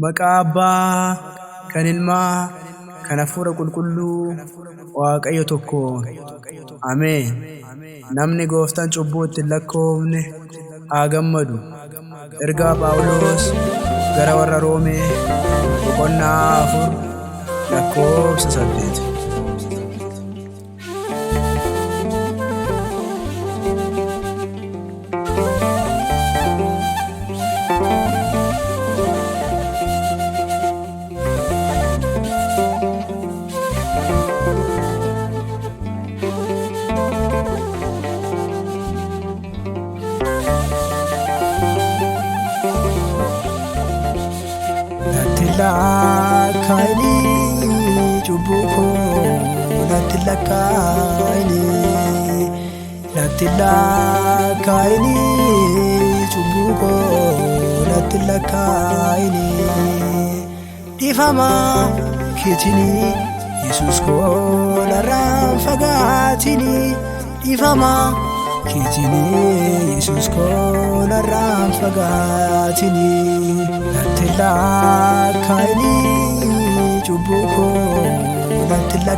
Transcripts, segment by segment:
Maqaa Abbaa, kan Ilmaa, kan Hafuura Qulqulluu, Waaqayyo tokko. Ameen. Namni Gooftaan cubbuu itti hin lakkoofne haa gammadu. Ergaa Phaawulos gara warra Roomee boqonnaa 4 lakkoofsa 8. Kaini cubuko natila kaini cubuko natila kaini difama kitini Yesus ko laram fagatini difama kitini Yesus ko laram fagatini natila kaini cubuko natila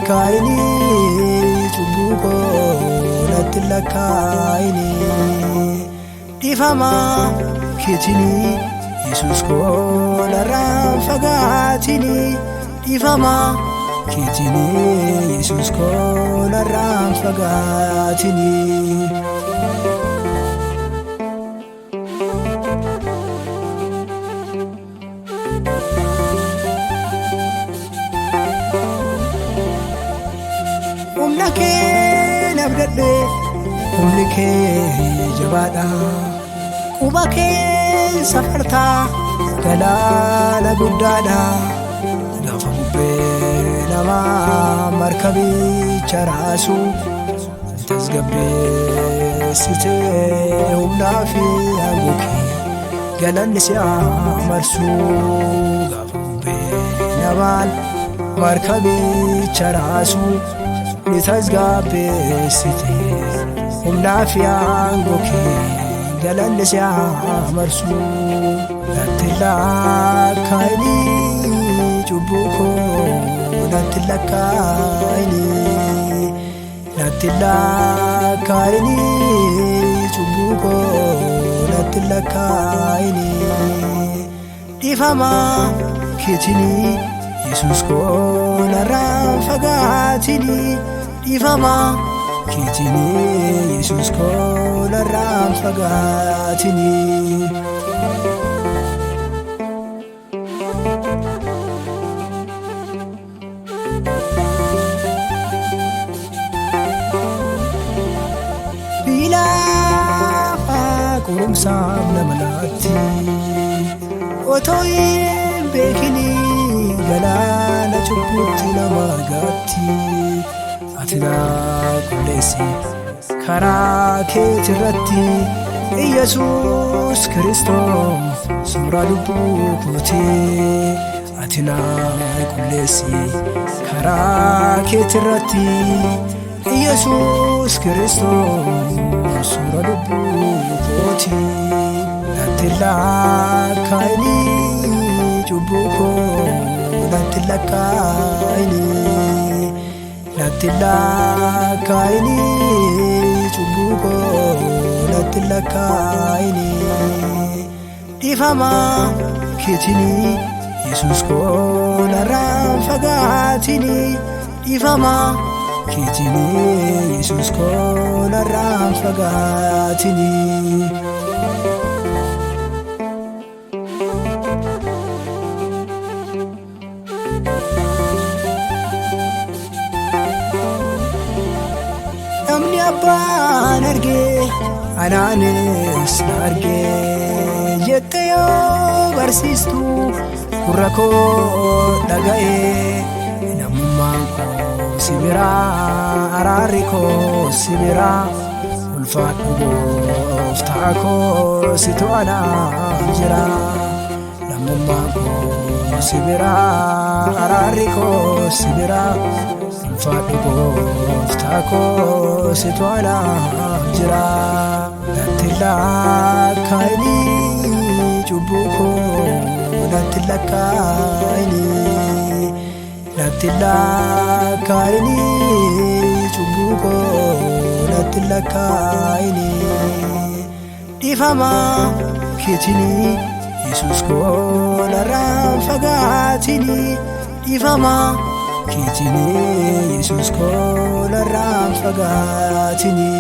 kaini cubuko natila kaini difama kitini Yesus ko laram fagatini difama kitini Yesus ko laram fagatini. Nabdade umlike jabada kubake safarta galala guddada gafambe nama markabi charasu tasgabbe site umnafi aguki galanisiya marsu gafambe nama markabi charasu nitazgabe site umnafiya goke galanisiya marsu natila kaini cubuko natila kaini cubuko natila kaini difama kitini Yesus ko laram fagatini difama kitini Yesus ko laram fagatini. Bila kurumsam namalati otoyin bekini galana cubbutti nama gatti atina qulleessi karaa keetirratti Yesus Kiristoos suura lubbuu kootee atina qulleessi karaa keetirratti Yesus Kiristoos suura lubbuu kootee natila kaini cubuko natila kaini cubuko natila kaini difama kitini Yesus ko laram fagatini difama kitini Yesus ko laram fagatini. Namni abbaan arge anaanis na arge jette yoo barsiistu gurra koo dhaga'e namummaan koo si biraa araarri koo si biraa ulfaadhu gooftaa koo si to'anaan jira namummaan koo si biraa araarri koo si biraa ulfaadhu gooftaa koo situ anaaf jira. Natti lakkaa'ini cubbuu koo natti lakkaa'ini. Natti lakkaa'ini cubbuu koo natti lakkaa'ini. Dhiifama keetini Yesuus koo narraan fagaatini. Dhiifama keetini Yesuus koo narraan fagaatini.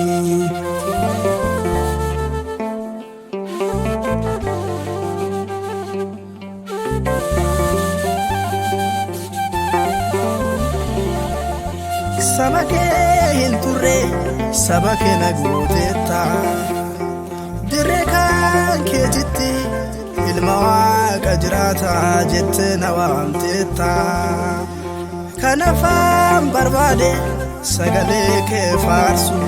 Saba kee hin turre saba kee na gooteetta. Dirree kan keetitti ilma Waaqa jiraata jette na waamteetta. Kan afaan barbaade sagalee kee faarsu.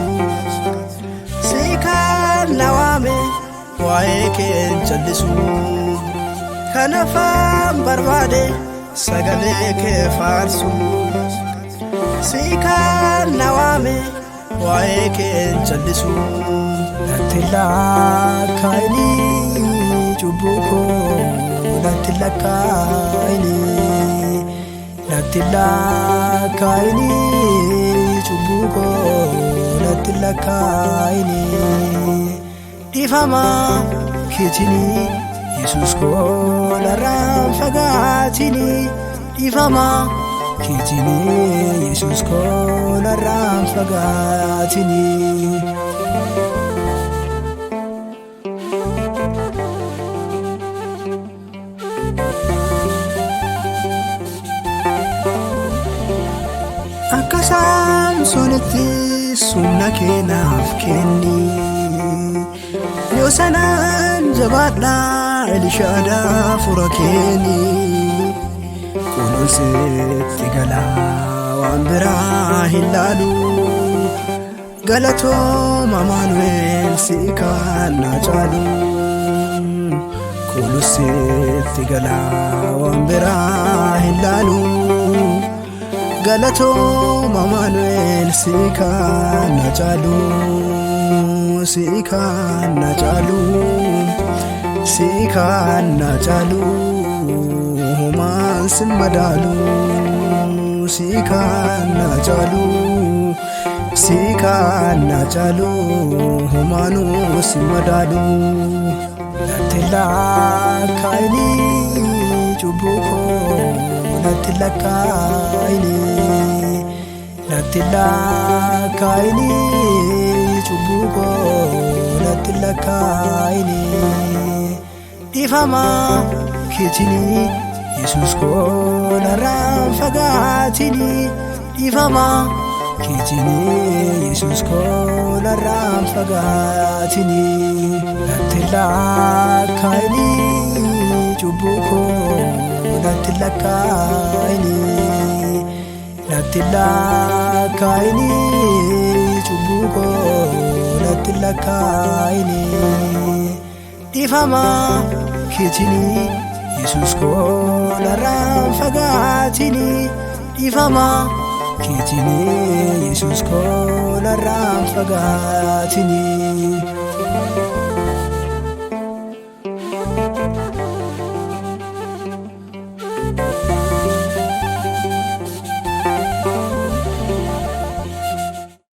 Si kan na waame waa'ee kee hin callisu. Kan afaan barbaade sagalee kee faarsu. Si kan na waame waa'ee kee hin callisu. Natti lakkaa'ini cubbuu koo natti lakkaa'ini. Natti lakkaa'ini cubbuu koo natti lakkaa'ini. Dhiifama keetini Yesuus koo narraan fagaatini. Dhiifama keetini Yesuus koo narraan fagaatini. Akka Saamsoonitti humna kee naaf kenni. Yoo sanaan jabaadha Elishaadaa fura keeni. Kunuun sitti gala waan biraa hin laalu. Galatooma Amaanu'eel si kan na caalu. Kunuun sitti gala waan biraa hin laalu. Galatooma Amaanu'eel si kan na caalu. Si kan na caalu. Si kan na caalu. Homaan sin madaalu. Si kan na caalu. Si kan na caalu. Homaanuu sin madaalu. Natti lakkaa'ini cubbuu koo natti lakkaa'ini. Natti lakkaa'ini cubbuu koo natti lakkaa'ini. Dhiifama keetini Yesuus koo narraan fagaatini. Dhiifama keetini Yesuus koo narraan fagaatini. Natti lakkaa'ini cubbuu koo natti lakkaa'ini. Natti lakkaa'ini cubbuu koo natti lakkaa'ini. Dhiifama keetini Yesuus koo narraan fagaatini. Dhiifama keetini Yesuus koo narraan fagaatini.